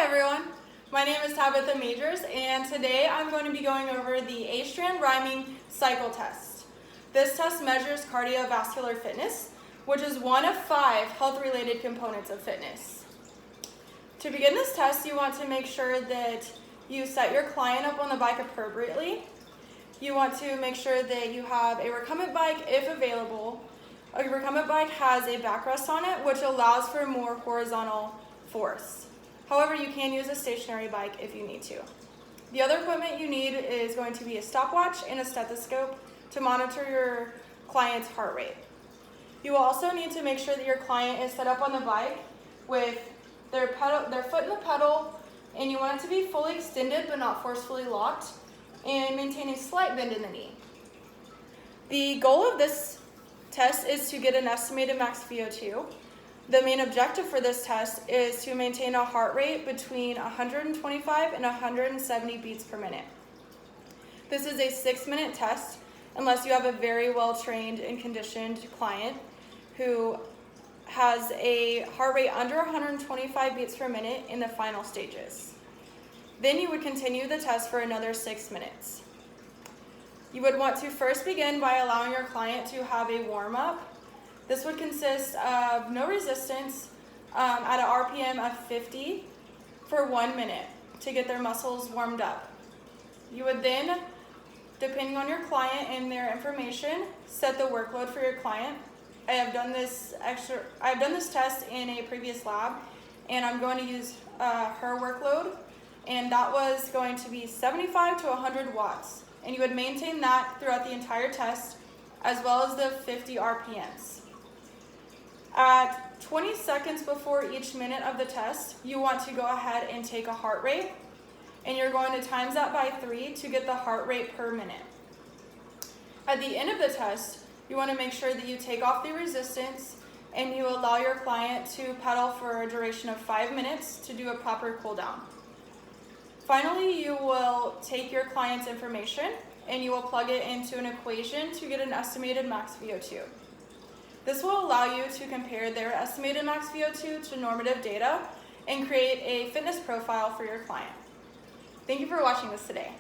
everyone, my name is Tabitha Majors, and today I'm going to be going over the Astrad Rhyimg cycle test. This test measures cardiovascular fitness, which is one of 5 health-related components of fitness. To begin this test, you want to make sure that you set your client up on the bike appropriately. You want to make sure that you have a recumbent bike if available. A recumbent bike has a backrest on it, which allows for more horizontal force. However, you can use a stationary bike if you need to. The other equipment you need is going to be a stopwatch and a stethoscope to monitor your client's heart rate. You will also need to make sure that your client is set up on the bike with their foot in the pedal, and you want it to be fully extended but not forcefully locked, and maintain a slight bend in the knee. The goal of this test is to get an estimated max VO2. The main objective for this test is to maintain a heart rate between 125 and 170 beats per minute. This is a 6-minute test unless you have a very well-trained and conditioned client who has a heart rate under 125 beats per minute in the final stages. Then you would continue the test for another 6 minutes. You would want to first begin by allowing your client to have a warm-up. This would consist of no resistance at an RPM of 50 for 1 minute to get their muscles warmed up. You would then, depending on your client and their information, set the workload for your client. I have done this test in a previous lab, and I'm going to use her workload, and that was going to be 75 to 100 watts. And you would maintain that throughout the entire test, as well as the 50 RPMs. At 20 seconds before each minute of the test, you want to go ahead and take a heart rate, and you're going to times that by 3 to get the heart rate per minute. At the end of the test, you want to make sure that you take off the resistance and you allow your client to pedal for a duration of 5 minutes to do a proper cool down. Finally, you will take your client's information and you will plug it into an equation to get an estimated max VO2. This will allow you to compare their estimated max VO2 to normative data and create a fitness profile for your client. Thank you for watching this today.